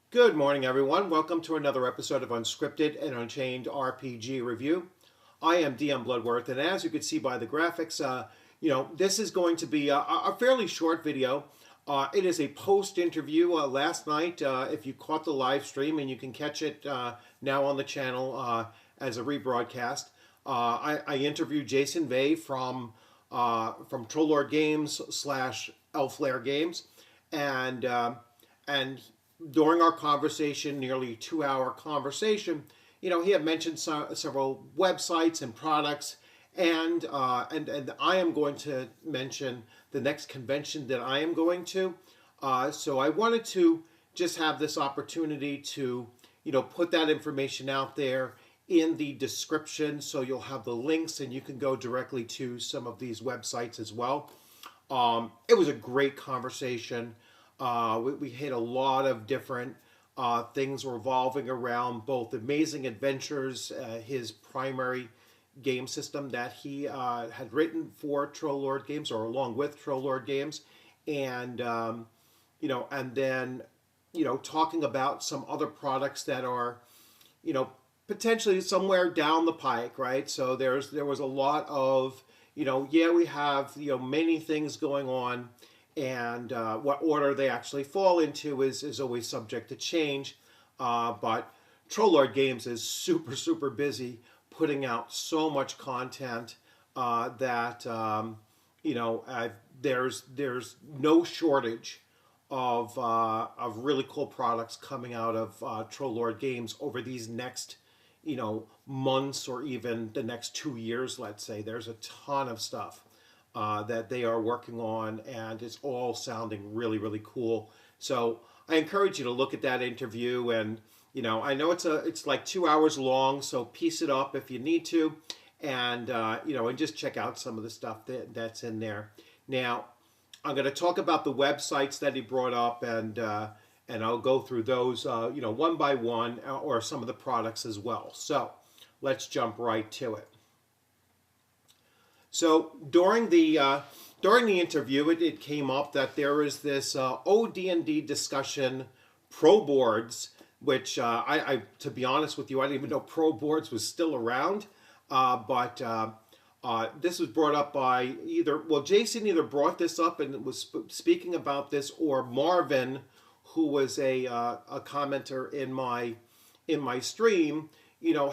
Good morning, everyone. Welcome to another episode of Unscripted and Unchained RPG Review. I am DM Bloodworth, and as you can see by the graphics, this is going to be a fairly short video. It is a post-interview last night. If you caught the live stream, and you can catch it now on the channel as a rebroadcast, I interviewed Jason Vey from Troll Lord Games slash Elflair Games, and and during our conversation, nearly 2 hour conversation, he had mentioned several websites and products, and I am going to mention the next convention that I am going to. So I wanted to just have this opportunity to put that information out there in the description, so you'll have the links and you can go directly to some of these websites as well. It was a great conversation. We hit a lot of different things revolving around both Amazing Adventures, his primary game system that he had written for Troll Lord Games, or along with Troll Lord Games, and and then talking about some other products that are potentially somewhere down the pike, right? So there was a lot of we have many things going on, and what order they actually fall into is always subject to change. But Troll Lord Games is super busy, putting out so much content that there's no shortage of really cool products coming out of Troll Lord Games over these next months, or even the next 2 years. Let's say there's a ton of stuff that they are working on, and it's all sounding really cool. So I encourage you to look at that interview, and I know it's like 2 hours long, so piece it up if you need to, and and just check out some of the stuff that's in there. Now I'm going to talk about the websites that he brought up, and I'll go through those one by one, or some of the products as well. So let's jump right to it. So during the interview, it came up that there is this OD&D discussion pro boards, which I to be honest with you, I didn't even know pro boards was still around. But this was brought up by Jason either brought this up and was speaking about this, or Marvin, who was a commenter in my stream,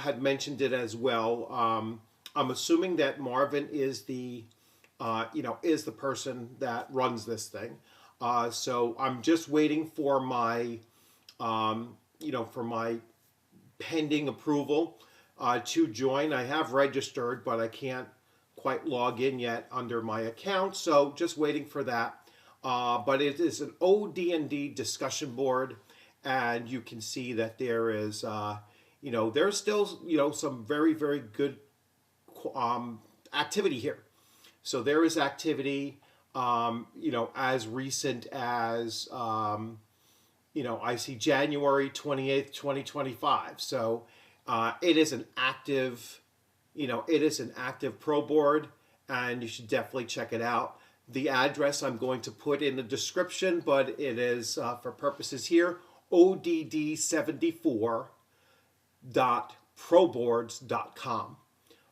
had mentioned it as well. I'm assuming that Marvin is the person that runs this thing. So I'm just waiting for my pending approval to join. I have registered, but I can't quite log in yet under my account. So just waiting for that. But it is an OD&D discussion board, and you can see that there is there's still some very good activity here. So there is activity, as recent as, I see January 28th, 2025. So it is an active, pro board, and you should definitely check it out. The address I'm going to put in the description, but it is, for purposes here, odd74.proboards.com.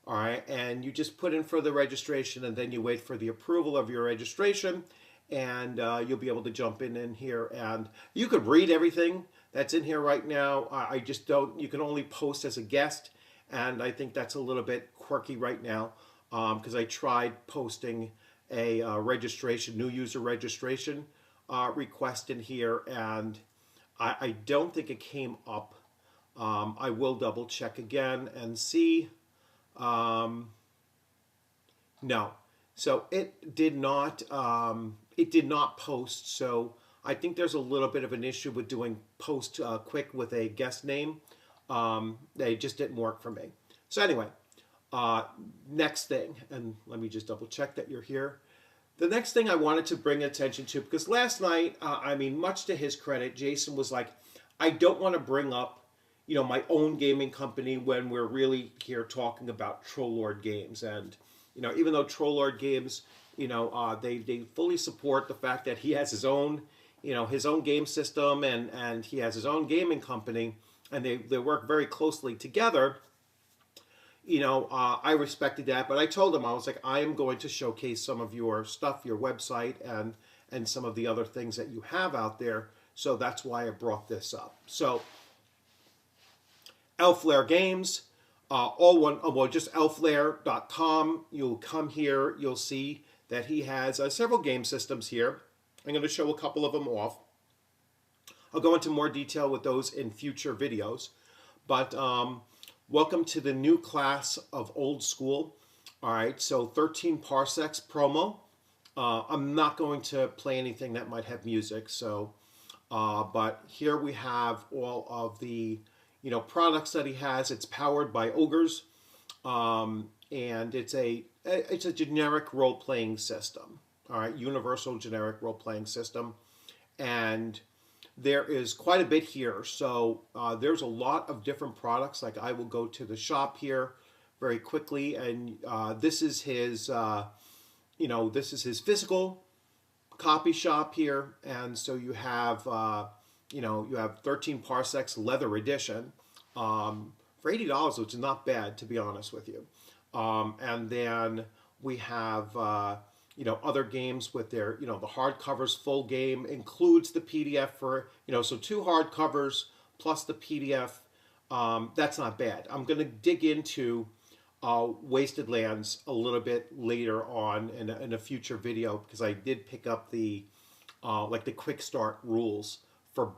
All right, and you just put in for the registration, and then you wait for the approval of your registration, and you'll be able to jump in here, and you could read everything that's in here right now. I just don't. You can only post as a guest, and I think that's a little bit quirky right now, because I tried posting a new user registration request in here, and I don't think it came up. I will double check again and see. No, so it did not. It did not post. So I think there's a little bit of an issue with doing post quick with a guest name. They just didn't work for me. So anyway, next thing, and let me just double check that you're here. The next thing I wanted to bring attention to, because last night, much to his credit, Jason was like, I don't want to bring up my own gaming company when we're really here talking about Troll Lord Games. And, even though Troll Lord Games, they fully support the fact that he has his own his own game system, and he has his own gaming company, and they work very closely together. I respected that, but I told him, I was like, I am going to showcase some of your stuff, your website, and some of the other things that you have out there. So that's why I brought this up. So Elflair Games, all one, well, just elflair.com. You'll come here, you'll see that he has several game systems here. I'm going to show a couple of them off. I'll go into more detail with those in future videos. But welcome to the new class of old school. All right, so 13 parsecs promo. I'm not going to play anything that might have music. So, but here we have all of the products that he has. It's powered by ogres, and it's a generic role playing system. All right, universal generic role playing system, and there is quite a bit here. So there's a lot of different products. Like I will go to the shop here very quickly, and this is his this is his physical copy shop here, and so you have you have 13 parsecs leather edition for $80, which is not bad, to be honest with you. And then we have other games with their the hardcovers. Full game includes the PDF for so 2 hardcovers plus the PDF. That's not bad. I'm going to dig into Wasted Lands a little bit later on in a future video, because I did pick up the like the quick start rules for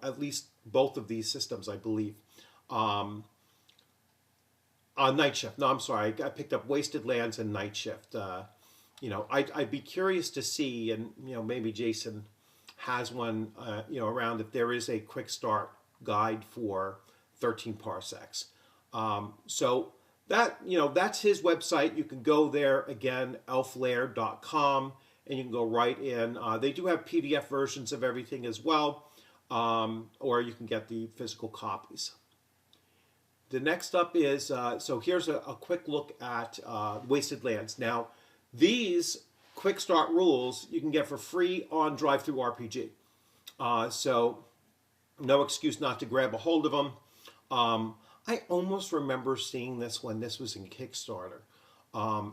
at least both of these systems, I believe. Night Shift. No, I'm sorry. I picked up Wasted Lands and Night Shift. I'd be curious to see, and maybe Jason has one around, if there is a quick start guide for 13 parsecs. So that that's his website. You can go there again, elflair.com, and you can go right in. They do have PDF versions of everything as well, or you can get the physical copies. The next up is so here's a quick look at Wasted Lands. Now, these quick start rules you can get for free on TTRPG. So no excuse not to grab a hold of them. I almost remember seeing this when this was in Kickstarter.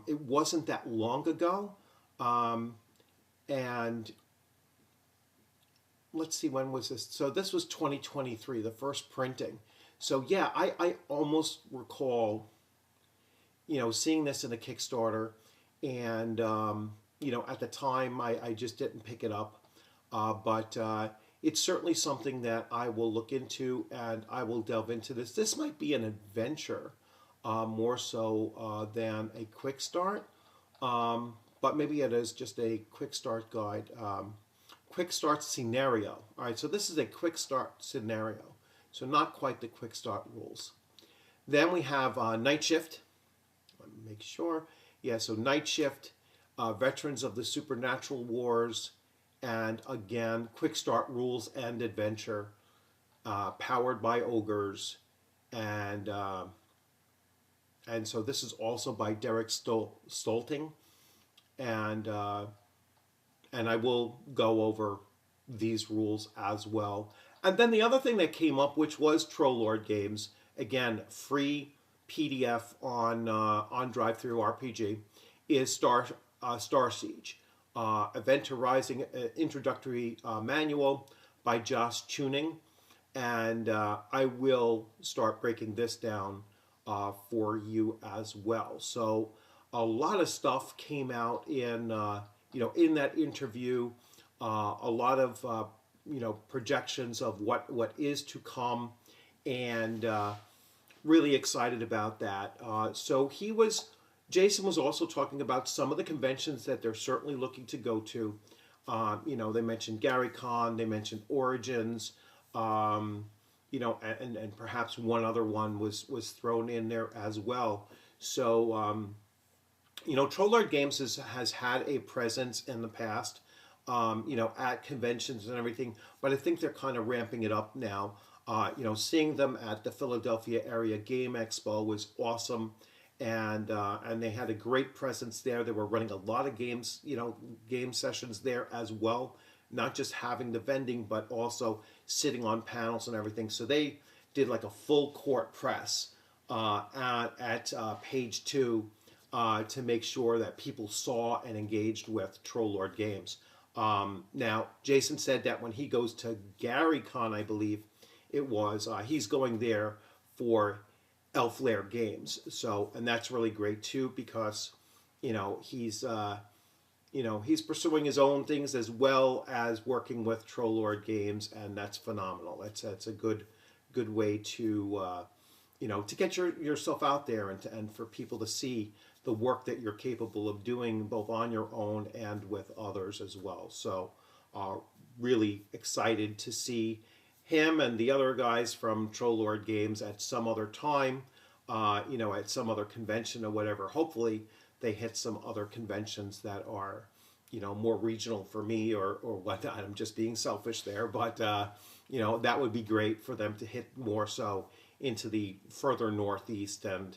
It wasn't that long ago. And let's see, when was this? So this was 2023, the first printing. So yeah, I almost recall, seeing this in a Kickstarter. And, at the time, I just didn't pick it up. But it's certainly something that I will look into, and I will delve into this. This might be an adventure more so than a quick start. But maybe it is just a quick start guide. Quick start scenario. All right, so this is a quick start scenario. So not quite the quick start rules. Then we have Night Shift. Let me make sure. Yeah, so Night Shift, Veterans of the Supernatural Wars, and again, Quick Start Rules and Adventure, powered by ogres, and so this is also by Derek Stolting, and I will go over these rules as well. And then the other thing that came up, which was Trollord Games, again, free PDF on DriveThruRPG, is Star Siege, Event Horizon Introductory Manual by Josh Tuning, and I will start breaking this down for you as well. So a lot of stuff came out in in that interview. A lot of projections of what is to come, and really excited about that. So Jason was also talking about some of the conventions that they're certainly looking to go to. They mentioned Gary Con, they mentioned Origins, and perhaps one other one was thrown in there as well. So, Trollord Games has had a presence in the past, at conventions and everything, but I think they're kind of ramping it up now. Seeing them at the Philadelphia Area Game Expo was awesome, and they had a great presence there. They were running a lot of games, game sessions there as well. not just having the vending, but also sitting on panels and everything. So they did like a full court press at page 2 to make sure that people saw and engaged with Troll Lord Games. Now, Jason said that when he goes to GaryCon, I believe it was, he's going there for Elf Lair Games. So, and that's really great too, because he's he's pursuing his own things as well as working with Troll Lord Games, and that's phenomenal. That's a good way to to get yourself out there and for people to see the work that you're capable of doing both on your own and with others as well. So really excited to see him and the other guys from Troll Lord Games at some other time, at some other convention or whatever. Hopefully they hit some other conventions that are, more regional for me or whatnot. I'm just being selfish there, but that would be great for them to hit more so into the further northeast and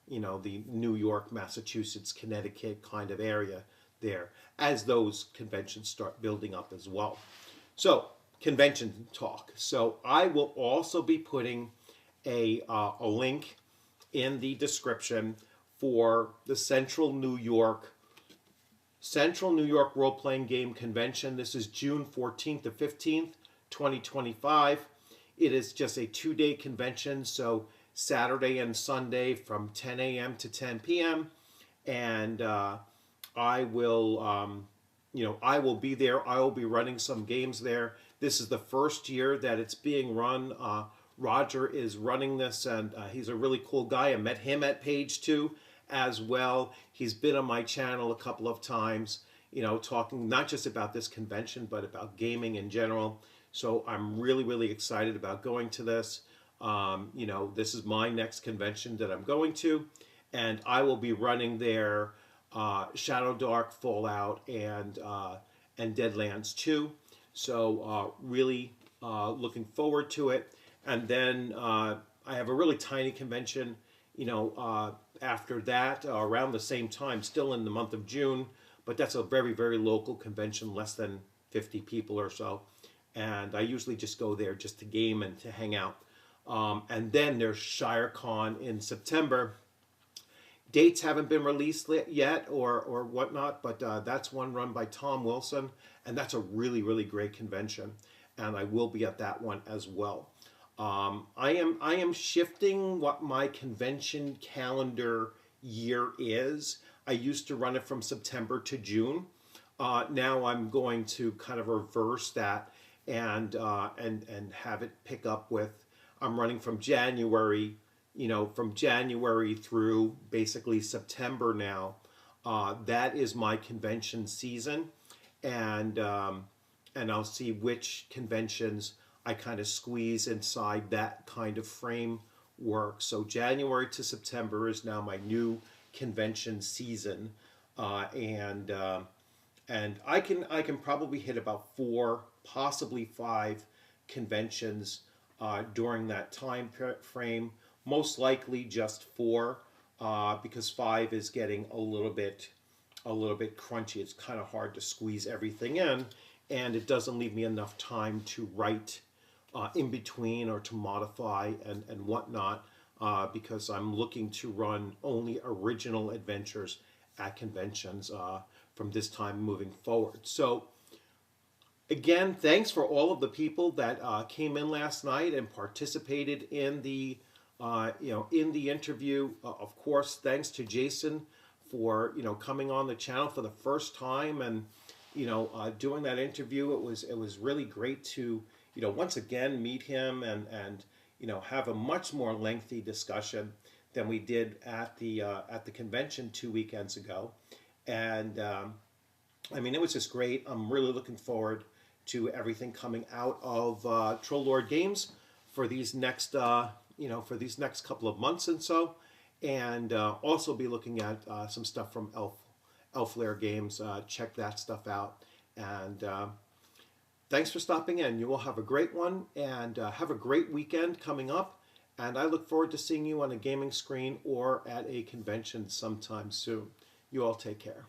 the New York, Massachusetts, Connecticut kind of area there as those conventions start building up as well. So convention talk. So I will also be putting a link in the description for the Central New York Role-Playing Game Convention. This is June 14th to 15th, 2025. It is just a 2-day convention, so Saturday and Sunday from 10 a.m. to 10 p.m. And I will be there. I will be running some games there. This is the first year that it's being run. Roger is running this, and he's a really cool guy. I met him at page 2 as well. He's been on my channel a couple of times, talking not just about this convention, but about gaming in general. So I'm really, really excited about going to this. This is my next convention that I'm going to, and I will be running there Shadow Dark, Fallout, and Deadlands 2. So really looking forward to it. And then I have a really tiny convention, after that, around the same time, still in the month of June, but that's a very, very local convention, less than 50 people or so. And I usually just go there just to game and to hang out. And then there's ShireCon in September. Dates haven't been released yet or whatnot, but that's one run by Tom Wilson, and that's a really, really great convention. And I will be at that one as well. I am shifting what my convention calendar year is. I used to run it from September to June. Now I'm going to kind of reverse that and have it pick up with, I'm running from January, from January through basically September now. That is my convention season, and I'll see which conventions I kind of squeeze inside that kind of framework. So January to September is now my new convention season, and I can probably hit about 4, possibly 5 conventions during that time frame. Most likely just 4, because 5 is getting a little bit crunchy. It's kind of hard to squeeze everything in, and it doesn't leave me enough time to write in between or to modify and whatnot, because I'm looking to run only original adventures at conventions from this time moving forward. So again, thanks for all of the people that came in last night and participated in the interview. Of course, thanks to Jason for coming on the channel for the first time and doing that interview. It was really great to once again meet him and have a much more lengthy discussion than we did at the convention 2 weekends ago. And I mean, it was just great. I'm really looking forward to everything coming out of Troll Lord Games for these next couple of months and so, and also be looking at some stuff from Elf Lair Games. Check that stuff out, and thanks for stopping in. You will have a great one, and have a great weekend coming up, and I look forward to seeing you on a gaming screen or at a convention sometime soon. You all take care.